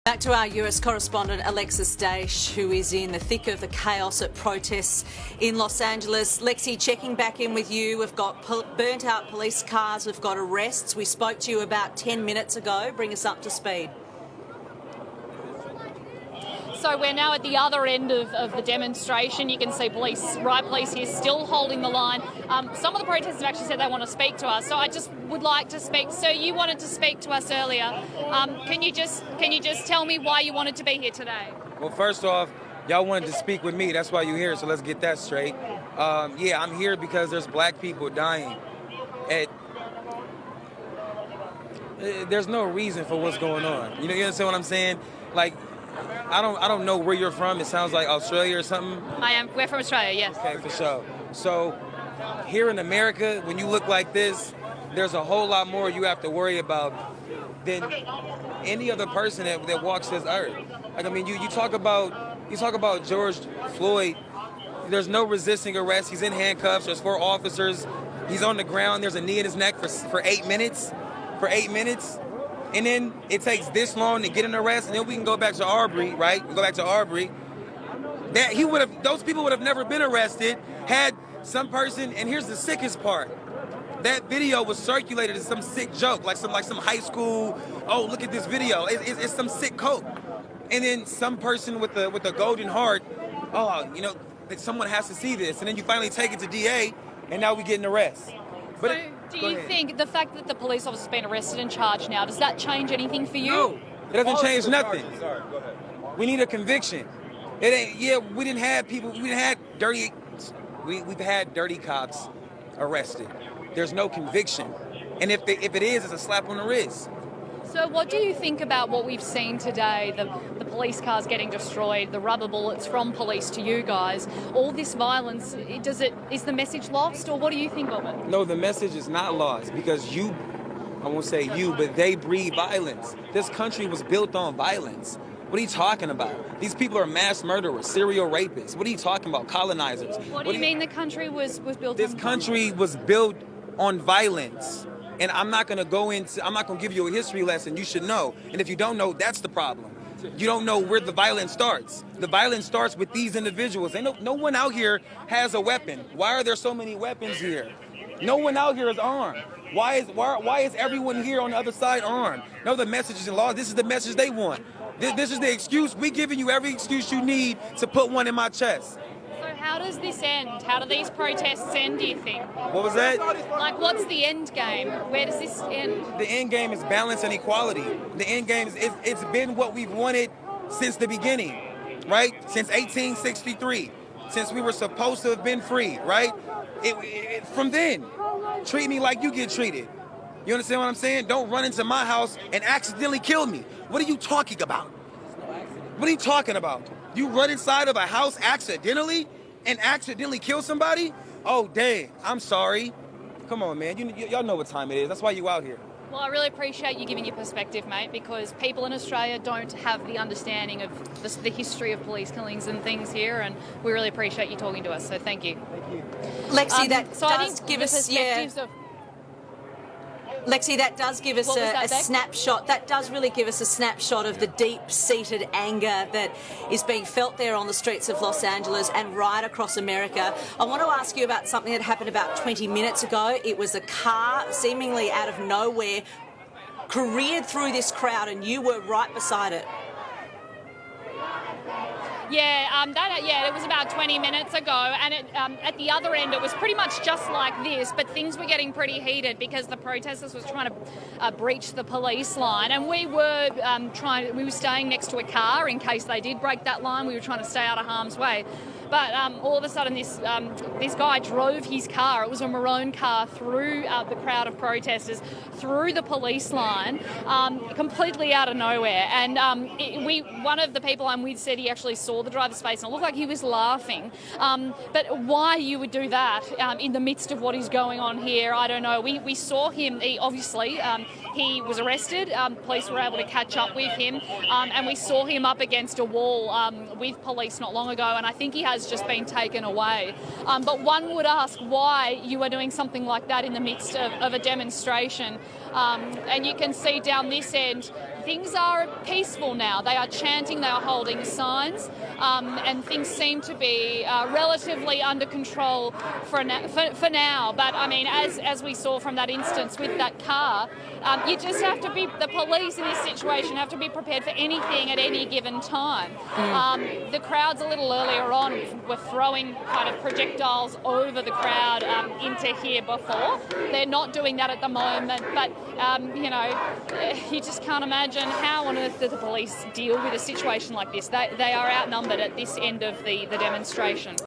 Back to our US correspondent Alexis Daish, who is in the thick of the chaos at protests in Los Angeles. Lexi, checking back in with you. We've got burnt out police cars, we've got arrests. We spoke to you about 10 minutes ago. Bring us up to speed. So we're now at the other end of the demonstration. You can see riot police here still holding the line. Some of the protesters have actually said they want to speak to us. So I just would like to speak. So you wanted to speak to us earlier. Can you just tell me why you wanted to be here today? Well, first off, y'all wanted to speak with me. That's why you're here. So let's get that straight. Yeah, I'm here because there's black people dying. There's no reason for what's going on. You understand what I'm saying? Like, I don't know where you're from. It sounds like Australia or something. We're from Australia, yes. Okay, for sure. So here in America, when you look like this, there's a whole lot more you have to worry about than any other person that walks this earth. Like, I mean, you talk about George Floyd. There's no resisting arrest. He's in handcuffs. There's 4 officers. He's on the ground. There's a knee in his neck for 8 minutes. For 8 minutes. And then it takes this long to get an arrest, and then we can go back to Arbery, right? We go back to Arbery. Those people would have never been arrested had some person. And here's the sickest part: that video was circulated as some sick joke, like some high school. Oh, look at this video! It's some sick coke. And then some person with a golden heart. Oh, that someone has to see this, and then you finally take it to DA, and now we get an arrest. But so do you think the fact that the police officer's been arrested and charged now, does that change anything for you? No, it doesn't change nothing. Sorry, go ahead. We need a conviction. It ain't. Yeah, we didn't have people. We didn't have dirty. We've had dirty cops arrested. There's no conviction, and if it is, it's a slap on the wrist. So what do you think about what we've seen today, the police cars getting destroyed, the rubber bullets from police to you guys, all this violence, is the message lost, or what do you think of it? No, the message is not lost because I won't say you, but they breed violence. This country was built on violence. What are you talking about? These people are mass murderers, serial rapists. What are you talking about? Colonizers. What do you mean the country was built on? This country was built on violence. And I'm not going to give you a history lesson. You should know. And if you don't know, that's the problem. You don't know where the violence starts. The violence starts with these individuals. No one out here has a weapon. Why are there so many weapons here? No one out here is armed. Why is everyone here on the other side armed? No, the message is in law. This is the message they want. This is the excuse. We're giving you every excuse you need to put one in my chest. So how does this end? How do these protests end, do you think? What was that? Like, what's the end game? Where does this end? The end game is balance and equality. The end game it's been what we've wanted since the beginning, right? Since 1863, since we were supposed to have been free, right? From then, treat me like you get treated. You understand what I'm saying? Don't run into my house and accidentally kill me. What are you talking about? What are you talking about? You run inside of a house accidentally and accidentally kill somebody? Oh, dang. I'm sorry. Come on, man. Y'all know what time it is. That's why you out here. Well, I really appreciate you giving your perspective, mate, because people in Australia don't have the understanding of the history of police killings and things here, and we really appreciate you talking to us, so thank you. Thank you. Lexi, that so does give us... Lexi, that does give us a snapshot. That does really give us a snapshot of the deep-seated anger that is being felt there on the streets of Los Angeles and right across America. I want to ask you about something that happened about 20 minutes ago. It was a car, seemingly out of nowhere, careered through this crowd, and you were right beside it. Yeah, it was about 20 minutes ago, and at the other end it was pretty much just like this, but things were getting pretty heated because the protesters was trying to breach the police line, and we were staying next to a car in case they did break that line. We were trying to stay out of harm's way. But all of a sudden, this guy drove his car. It was a maroon car through the crowd of protesters, through the police line, completely out of nowhere. And one of the people I'm with said he actually saw the driver's face, and it looked like he was laughing. But why you would do that in the midst of what is going on here, I don't know. We saw him. He was arrested. Police were able to catch up with him, and we saw him up against a wall with police not long ago. And I think he has just been taken away. But one would ask why you are doing something like that in the midst of a demonstration. And you can see down this end things are peaceful now. They are chanting, they are holding signs, and things seem to be relatively under control for now. But I mean, as we saw from that instance with that car, you just have to be, the police in this situation have to be prepared for anything at any given time. The crowds a little earlier on were throwing kind of projectiles over the crowd into here before. They're not doing that at the moment, but you know, you just can't imagine how on earth do the police deal with a situation like this. They are outnumbered at this end of the demonstration.